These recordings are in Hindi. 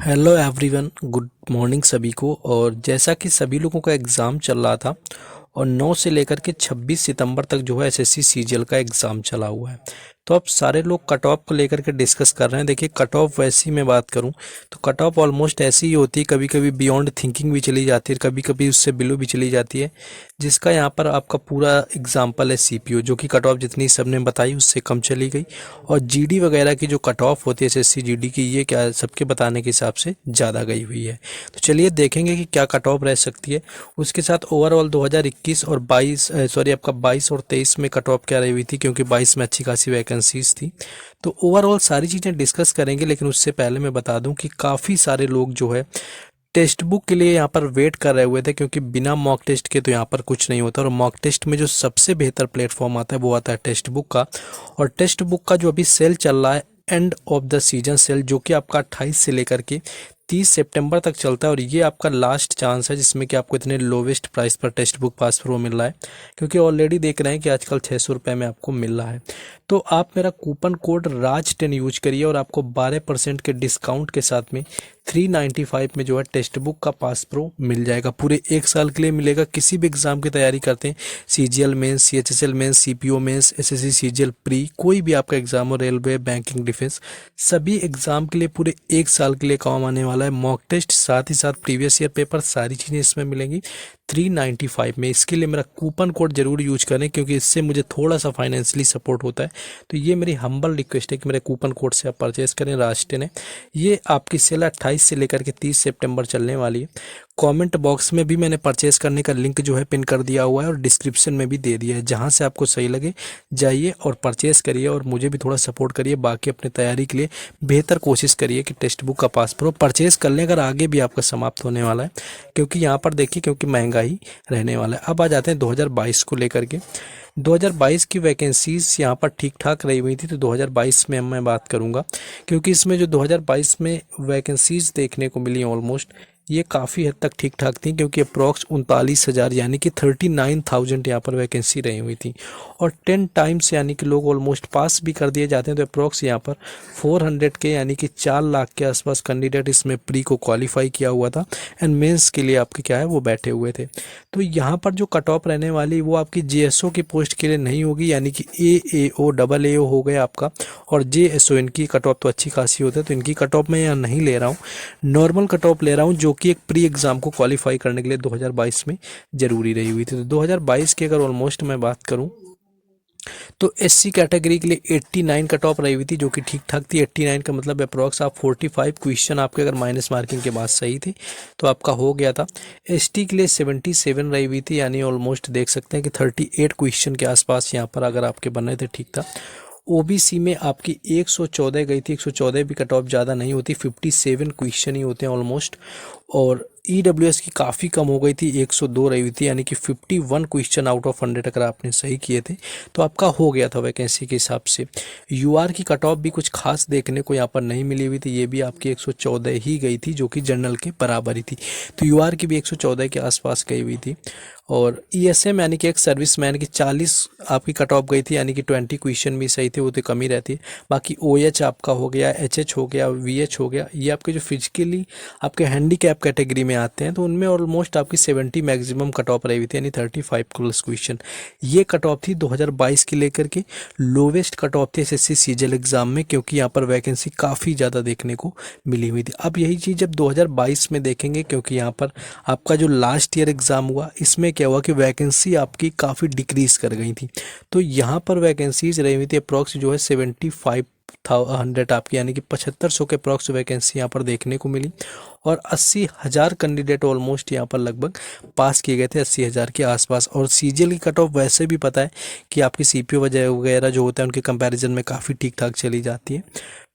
हेलो एवरीवन, गुड मॉर्निंग सभी को। और जैसा कि सभी लोगों का एग्ज़ाम चल रहा था और 9 से लेकर के 26 सितंबर तक जो है एसएससी सीजीएल का एग्ज़ाम चला हुआ है। तो अब सारे लोग कट ऑफ को लेकर के डिस्कस कर रहे हैं। देखिए, कट ऑफ वैसी मैं बात करूं तो कट ऑफ ऑलमोस्ट ऐसी ही होती है, कभी कभी बियॉन्ड थिंकिंग भी चली जाती है, कभी कभी उससे बिलो भी चली जाती है। जिसका यहाँ पर आपका पूरा एग्जाम्पल है सीपीयू, जो कि कट ऑफ जितनी सबने बताई उससे कम चली गई। और जीडी वगैरह की जो कट ऑफ होती है एसएससी जीडी की, ये क्या सबके बताने के हिसाब से ज़्यादा गई हुई है। तो चलिए देखेंगे कि क्या कट ऑफ रह सकती है। उसके साथ ओवरऑल 2021 और 22 सॉरी आपका 22 और 23 में कट ऑफ क्या रही हुई थी, क्योंकि 22 में अच्छी खासी वैकेंसीज थी। तो ओवरऑल सारी चीज़ें डिस्कस करेंगे, लेकिन उससे पहले मैं बता दूं कि काफ़ी सारे लोग जो है टेक्स्ट बुक के लिए यहाँ पर वेट कर रहे हुए थे, क्योंकि बिना मॉक टेस्ट के तो यहाँ पर कुछ नहीं होता। और मॉक टेस्ट में जो सबसे बेहतर प्लेटफॉर्म आता है वो आता है टेक्स्ट बुक का। और टेक्स्ट बुक का जो अभी सेल चल रहा है, end of the season cell, जो कि आपका 28 से लेकर के 30 सितंबर तक चलता है। और ये आपका लास्ट चांस है जिसमें कि आपको इतने लोवेस्ट प्राइस पर टेक्स्ट बुक पास प्रो मिल रहा है, क्योंकि ऑलरेडी देख रहे हैं कि आजकल 600 रुपये में आपको मिल रहा है। तो आप मेरा कूपन कोड राज10 यूज करिए और आपको 12% के डिस्काउंट के साथ में 395 में जो है टेक्स्ट बुक का पास प्रो मिल जाएगा। पूरे 1 साल के लिए मिलेगा। किसी भी एग्जाम की तैयारी करते हैं, CGL mains, CHSL mains, CPO mains, SSC CGL pre, कोई भी आपका एग्जाम हो, रेलवे, बैंकिंग, डिफेंस, सभी एग्जाम के लिए पूरे 1 साल के लिए काम आने वाला है मॉक टेस्ट। साथ ही साथ प्रीवियस ईयर पेपर, सारी चीज़ें इसमें मिलेंगी 395 में। इसके लिए मेरा कूपन कोड जरूर यूज करें, क्योंकि इससे मुझे थोड़ा सा फाइनेंशियली सपोर्ट होता है। तो ये मेरी हम्बल रिक्वेस्ट है कि मेरे कूपन कोड से आप परचेस करें राज10 है। ये आपकी सेल 28 से लेकर के 30 सितंबर चलने वाली है। कमेंट बॉक्स में भी मैंने परचेस करने का लिंक जो है पिन कर दिया हुआ है, और डिस्क्रिप्शन में भी दे दिया है। जहां से आपको सही लगे जाइए और परचेस करिए, और मुझे भी थोड़ा सपोर्ट करिए। बाकी अपनी तैयारी के लिए बेहतर कोशिश करिए कि टेक्स्ट बुक का पास प्रो परचेस कर लें, अगर आगे भी आपका समाप्त होने वाला है। क्योंकि यहाँ पर देखिए, क्योंकि महंगा ही रहने वाला है। अब आ जाते हैं 2022 को लेकर के। 2022 की वैकेंसीज यहाँ पर ठीक ठाक रही हुई थी, तो 2022 में मैं बात करूँगा, क्योंकि इसमें जो 2022 में वैकेंसीज देखने को मिली ऑलमोस्ट, ये काफ़ी हद तक ठीक ठाक थी, क्योंकि अप्रॉक्स 39,000 यानी कि 39,000 यहाँ पर वैकेंसी रही हुई थी। और 10 टाइम्स यानी कि लोग ऑलमोस्ट पास भी कर दिए जाते हैं। तो अप्रॉक्स यहाँ पर 400 के यानी कि 4 लाख के आसपास कैंडिडेट इसमें प्री को क्वालिफाई किया हुआ था, एंड मेंस के लिए आपके क्या है वो बैठे हुए थे। तो यहाँ पर जो कट ऑफ रहने वाली वो आपकी जेएसओ की पोस्ट के लिए नहीं होगी, यानी कि एएओ, डबल एओ हो गया आपका, और जेएसओ, इनकी कट ऑफ तो अच्छी खासी होती है। तो इनकी कट ऑफ मैं यहाँ नहीं ले रहा हूँ, नॉर्मल कट ऑफ ले रहा हूँ, जो कि एक प्री एग्जाम को क्वालिफाई करने के लिए 2022 में जरूरी रही हुई थी। तो 2022 की अगर ऑलमोस्ट मैं बात करूँ तो एससी कैटेगरी के लिए 89 कट ऑफ रही हुई थी, जो कि ठीक ठाक थी। 89 का मतलब अप्रॉक्स आप 45 क्वेश्चन आपके अगर माइनस मार्किंग के बाद सही थे तो आपका हो गया था। एसटी के लिए 77 रही हुई थी, यानी ऑलमोस्ट देख सकते हैं कि 38 क्वेश्चन के आसपास यहाँ पर अगर आपके बन रहे थे, ठीक था। ओबीसी में आपकी 114 गई थी। 114 भी कट ऑफ ज़्यादा नहीं होती, 57 क्वेश्चन ही होते हैं ऑलमोस्ट। और ईडब्ल्यूएस की काफ़ी कम हो गई थी, 102 रही हुई थी, यानी कि 51 क्वेश्चन आउट ऑफ 100 अगर आपने सही किए थे तो आपका हो गया था वैकेंसी के हिसाब से। यूआर की कट ऑफ भी कुछ खास देखने को यहाँ पर नहीं मिली हुई थी, ये भी आपकी 114 ही गई थी, जो कि जनरल के बराबर ही थी। तो यूआर की भी 114 के आसपास गई हुई थी। और ईएसएम यानी कि एक सर्विसमैन की 40 आपकी कट ऑफ गई थी, यानी कि 20 क्वेश्चन भी सही थे, वो तो कमी रहती है। बाकी ओएच आपका हो गया, एचएच हो गया, वीएच हो गया, ये आपके जो फिजिकली आपके हैंडीकैप कैटेगरी में आते हैं, तो उनमें ऑलमोस्ट आपकी 70 मैक्सिमम कट ऑफ रही हुई थी, यानी 35 प्लस क्वेश्चन। ये कट ऑफ थी 2022 की लेकर के। लोवेस्ट कट ऑफ थी एसएससी सीजीएल एग्जाम में, क्योंकि यहाँ पर वैकेंसी काफ़ी ज़्यादा देखने को मिली हुई थी। अब यही चीज़ जब 2022 में देखेंगे, क्योंकि यहाँ पर आपका जो लास्ट ईयर एग्ज़ाम हुआ, इसमें क्या हुआ कि वैकेंसी आपकी काफ़ी डिक्रीज कर गई थी। तो यहाँ पर वैकेंसीज रही हुई थी अप्रॉक्स जो है 75,100 आपकी, यानी कि 7500 के अप्रॉक्स वैकेंसी यहाँ पर देखने को मिली। और 80,000 कैंडिडेट ऑलमोस्ट यहाँ पर लगभग पास किए गए थे, 80,000 के आसपास। और सीजीएल की कट ऑफ वैसे भी पता है कि आपकी सीपीओ वगैरह जो होता है उनके कंपैरिजन में काफ़ी ठीक ठाक चली जाती है।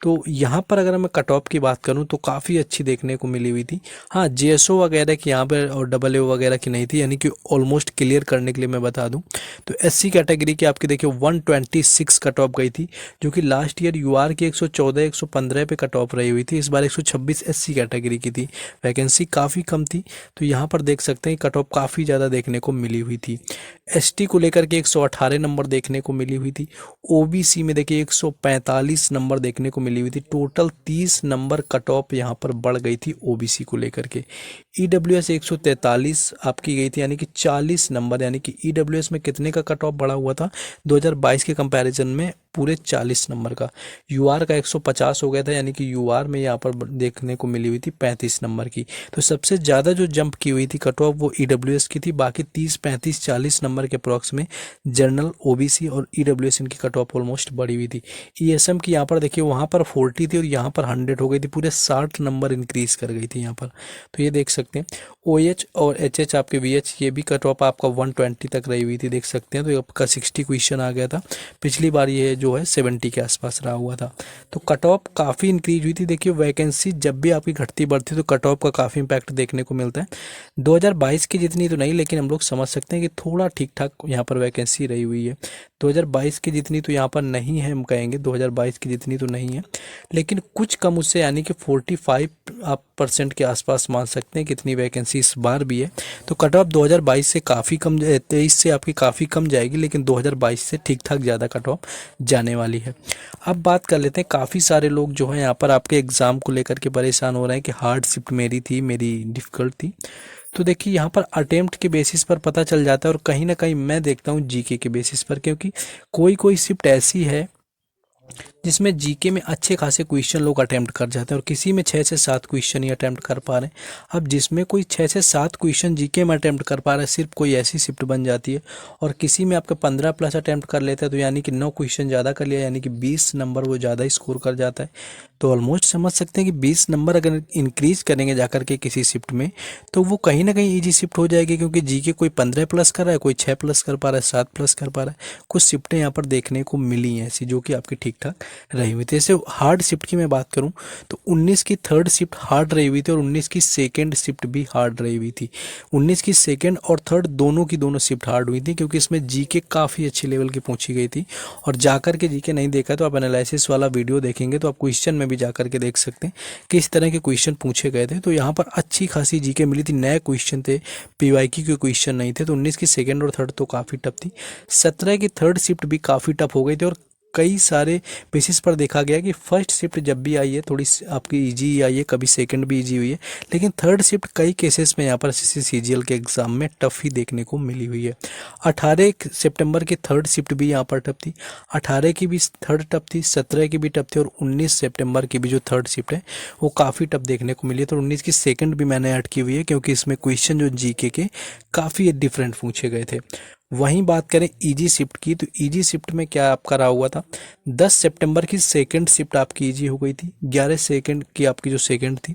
तो यहाँ पर अगर मैं कट ऑफ की बात करूँ तो काफ़ी अच्छी देखने को मिली हुई थी। हाँ, जेएसओ वगैरह की यहाँ पर और डबल एओ वगैरह की नहीं थी, यानी कि ऑलमोस्ट क्लियर करने के लिए मैं बता दूँ तो एससी कैटेगरी की आपकी देखिए 126 कट ऑफ गई थी, जो कि लास्ट ईयर यूआर की 114 115 पे कट ऑफ रही हुई थी। इस बार 126 एससी कैटेगरी की थी, वैकेंसी काफ़ी कम थी। तो यहाँ पर देख सकते हैं कट ऑफ काफ़ी ज़्यादा देखने को मिली हुई थी। एसटी को लेकर के 118 नंबर देखने को मिली हुई थी। ओबीसी में देखिए 145 नंबर देखने को मिली हुई थी। टोटल 30 नंबर कट ऑफ यहाँ पर बढ़ गई थी ओबीसी को लेकर के। ईडब्ल्यूएस 143 आपकी गई थी, यानी कि 40 नंबर, यानी कि ईडब्ल्यूएस में कितने का कट ऑफ बढ़ा हुआ था 2022 के कंपैरिजन में, पूरे 40 नंबर का। यूआर का 150 हो गया था, यानी कि यूआर में यहाँ पर देखने को मिली हुई थी 35 नंबर की। तो सबसे ज़्यादा जो जंप की हुई थी कट ऑफ वो ईडब्ल्यूएस की थी। बाकी 30, 35, 40 नंबर के अप्रॉक्स में जनरल, ओबीसी और ईडब्ल्यूएस इनकी कट ऑफ ऑलमोस्ट बढ़ी हुई थी। ईएसएम की यहाँ पर देखिए वहाँ पर 40 थी और यहाँ पर 100 हो गई थी, पूरे 60 नंबर इंक्रीज कर गई थी यहाँ पर। तो ये देख सकते हैं। ओएच और एचएच आपके वीएच ये भी कट ऑफ आपका 120 तक रही हुई थी, देख सकते हैं। तो आपका 60 क्वेश्चन आ गया था, पिछली बार ये जो है 70 के आसपास रहा हुआ था। तो कट ऑफ काफ़ी इंक्रीज हुई थी। देखिए वैकेंसी जब भी आपकी घटती बढ़ती है तो कट ऑफ का काफ़ी इंपैक्ट देखने को मिलता है। 2022 की जितनी तो नहीं, लेकिन हम लोग समझ सकते हैं कि थोड़ा ठीक ठाक यहाँ पर वैकेंसी रही हुई है। 2022 की जितनी तो यहाँ पर नहीं है, हम कहेंगे 2022 की जितनी तो नहीं है, लेकिन कुछ कम उससे, यानी कि 45% के आसपास मान सकते हैं कितनी वैकेंसी इस बार भी है। तो कट ऑफ 2022 से काफ़ी कम, 23 से आपकी काफ़ी कम जाएगी, लेकिन 2022 से ठीक ठाक ज़्यादा कट ऑफ जाने वाली है। अब बात कर लेते हैं, काफ़ी सारे लोग जो हैं यहाँ पर आपके एग्ज़ाम को लेकर के परेशान हो रहे हैं कि हार्ड शिफ्ट मेरी थी, मेरी डिफ़िकल्ट थी। तो देखिए यहाँ पर अटेम्प्ट के बेसिस पर पता चल जाता है, और कहीं ना कहीं मैं देखता हूँ जीके के बेसिस पर, क्योंकि कोई कोई शिफ्ट ऐसी है जिसमें जीके में अच्छे खासे क्वेश्चन लोग अटेम्प्ट कर जाते हैं, और किसी में 6 से 7 क्वेश्चन ही अटेम्प्ट कर पा रहे हैं। अब जिसमें कोई 6 से 7 क्वेश्चन जीके में अटेम्प्ट कर पा रहा है, सिर्फ कोई ऐसी शिफ्ट बन जाती है, और किसी में आपका 15 प्लस अटेम्प्ट कर लेता है, तो यानी कि 9 क्वेश्चन ज़्यादा कर लिया, यानी कि 20 नंबर वो ज़्यादा स्कोर कर जाता है। तो ऑलमोस्ट समझ सकते हैं कि 20 नंबर अगर इंक्रीज करेंगे जाकर के किसी शिफ्ट में, तो वो कहीं ना कहीं ईजी शिफ्ट हो जाएगी, क्योंकि जीके कोई 15 प्लस कर रहा है, कोई 6 प्लस कर पा रहा है, 7 प्लस कर पा रहा है। कुछ शिफ्टें यहाँ पर देखने को मिली हैं ऐसी जो कि आपकी ठीक ठाक रही हुई थी। जैसे हार्ड शिफ्ट की मैं बात करूं तो 19 की थर्ड शिफ्ट हार्ड रही हुई थी, और 19 की सेकेंड शिफ्ट भी हार्ड रही हुई थी। 19 की सेकेंड और थर्ड दोनों की दोनों शिफ्ट हार्ड हुई थी, क्योंकि इसमें जीके काफ़ी अच्छी लेवल की पूछी गई थी। और जाकर के जीके नहीं देखा तो आप एनालिसिस वाला वीडियो देखेंगे तो आप क्वेश्चन में भी जाकर के देख सकते हैं किस तरह के क्वेश्चन पूछे गए थे। तो यहाँ पर अच्छी खासी जीके मिली थी, नए क्वेश्चन थे, पीवाईक्यू के क्वेश्चन नहीं थे। तो 19 की सेकेंड और थर्ड तो काफ़ी टफ थी। 17 की थर्ड शिफ्ट भी काफ़ी टफ हो गई थी, और कई सारे बेसिस पर देखा गया कि फर्स्ट शिफ्ट जब भी आई है थोड़ी आपकी इजी आई है, कभी सेकंड भी इजी हुई है, लेकिन थर्ड शिफ्ट कई केसेस में यहाँ पर सीजीएल के एग्जाम में टफ ही देखने को मिली हुई है। 18 सितंबर की थर्ड शिफ्ट भी यहाँ पर टफ थी, 18 की भी थर्ड टफ थी, 17 की भी टफ थी, और 19 सितंबर की भी जो थर्ड शिफ्ट है वो काफ़ी टफ देखने को मिली है। तो 19 की सेकेंड भी मैंने ऐड की हुई है, क्योंकि इसमें क्वेश्चन जो जीके के काफ़ी डिफरेंट पूछे गए थे। वहीं बात करें इजी शिफ्ट की, तो इजी शिफ्ट में क्या आपका रहा हुआ था, 10 सितंबर की सेकंड शिफ्ट आपकी इजी हो गई थी, 11 सेकंड की आपकी जो सेकंड थी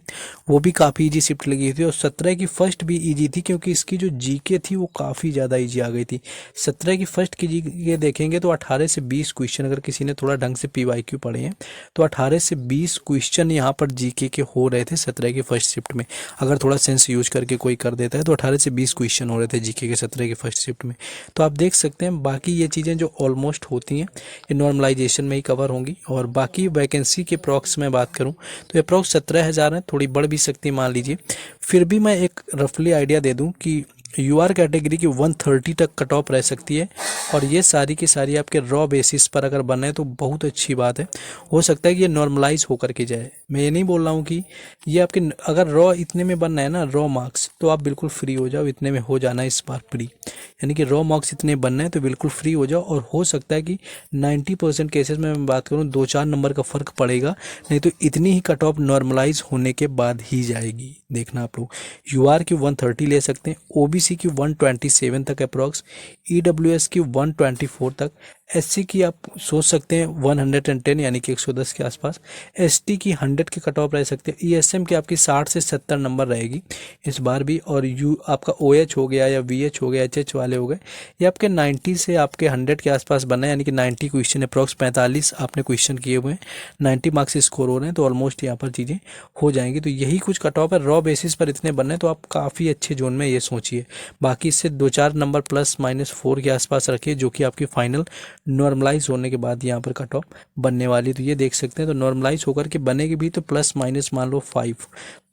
वो भी काफ़ी इजी शिफ्ट लगी थी, और 17 की फर्स्ट भी इजी थी, क्योंकि इसकी जो जीके थी वो काफ़ी ज़्यादा इजी आ गई थी। 17 की फर्स्ट की जीके देखेंगे तो 18 से 20 क्वेश्चन, अगर किसी ने थोड़ा ढंग से पीवाईक्यू पढ़े हैं तो 18 से 20 क्वेश्चन यहाँ पर जीके के हो रहे थे 17 की फर्स्ट शिफ्ट में। अगर थोड़ा सेंस यूज करके कोई कर देता है तो 18 से 20 क्वेश्चन हो रहे थे जीके के 17 की फर्स्ट शिफ्ट में। तो आप देख सकते हैं बाकी ये चीज़ें जो ऑलमोस्ट होती हैं ये नॉर्मलाइजेशन में ही कवर होंगी। और बाकी वैकेंसी के अप्रॉक्स में बात करूं तो अप्रॉक्स 17,000 है, थोड़ी बढ़ भी सकती है मान लीजिए। फिर भी मैं एक रफली आइडिया दे दूं कि यूआर कैटेगरी की 130 तक कट ऑफ रह सकती है, और ये सारी की सारी आपके रॉ बेसिस पर अगर बने तो बहुत अच्छी बात है। हो सकता है कि ये नॉर्मलाइज होकर के जाए। मैं ये नहीं बोल रहा हूँ कि ये आपके, अगर रॉ इतने में बनना है ना रॉ मार्क्स, तो आप बिल्कुल फ्री हो जाओ, इतने में हो जाना इस बार फ्री, यानी कि रॉ मार्क्स इतने बनने हैं तो बिल्कुल फ्री हो जाओ। और हो सकता है कि 90% केसेस में मैं बात करूँ 2-4 नंबर का फ़र्क पड़ेगा, नहीं तो इतनी ही कट ऑफ नॉर्मलाइज होने के बाद ही जाएगी। देखना आप लोग यूआर की 130 ले सकते हैं, ओबीसी की 127 तक अप्रॉक्स, ईडब्ल्यूएस की 124 तक, एससी की आप सोच सकते हैं 110 यानी कि 110 के आसपास, एसटी की 100 के कट ऑफ रह सकते हैं, ईएसएम की आपकी 60 से 70 नंबर रहेगी इस बार भी, और यू आपका ओएच हो गया या वीएच हो गया, एचएच वाले हो गए, ये आपके 90 से आपके 100 के आसपास बना है, यानी कि 90 क्वेश्चन अप्रॉक्स 45 आपने क्वेश्चन किए हुए हैं, 90 मार्क्स स्कोर हो रहे हैं, तो ऑलमोस्ट यहाँ पर चीज़ें हो जाएंगी। तो यही कुछ कट ऑफ है, रॉ बेसिस पर इतने बनने हैं तो आप काफ़ी अच्छे जोन में ये सोचिए। बाकी इससे 2-4 नंबर +-4 के आसपास रखिए, जो कि आपकी फाइनल नॉर्मलाइज होने के बाद यहाँ पर कट ऑफ बनने वाली। तो ये देख सकते हैं, तो नॉर्मलाइज होकर के बनेगी भी तो +- मान लो 5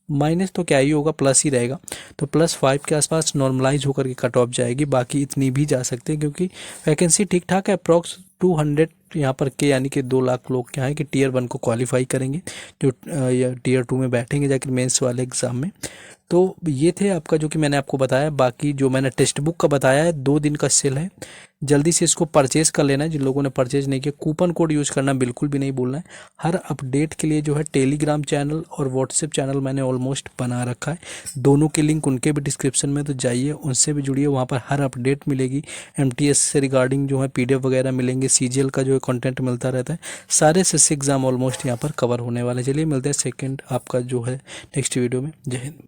माइनस तो क्या ही होगा, प्लस ही रहेगा। तो +5 के आसपास नॉर्मलाइज होकर के कट ऑफ जाएगी, बाकी इतनी भी जा सकते हैं क्योंकि वैकेंसी ठीक ठाक है। अप्रॉक्स 200 यहाँ पर के यानी कि 2 लाख लोग क्या है कि Tier 1 को क्वालिफाई करेंगे, जो या Tier 2 में बैठेंगे जाकर मेंस वाले एग्ज़ाम में। तो ये थे आपका जो कि मैंने आपको बताया। बाकी जो मैंने टेक्स्ट बुक का बताया है, 2 दिन का सेल है, जल्दी से इसको परचेज़ कर लेना है। जिन लोगों ने परचेज़ नहीं किया, कूपन कोड यूज़ करना बिल्कुल भी नहीं भूलना है। हर अपडेट के लिए जो है टेलीग्राम चैनल और व्हाट्सएप चैनल मैंने ऑलमोस्ट बना रखा है, दोनों के लिंक उनके भी डिस्क्रिप्शन में, तो जाइए उनसे भी जुड़िए। वहाँ पर हर अपडेट मिलेगी, MTS से रिगार्डिंग जो है PDF वगैरह मिलेंगे, CGL का जो है कंटेंट मिलता रहता है। सारे SSC एग्ज़ाम ऑलमोस्ट यहाँ पर कवर होने वाले। चलिए मिलते हैं सेकेंड आपका जो है नेक्स्ट वीडियो में। जय हिंद।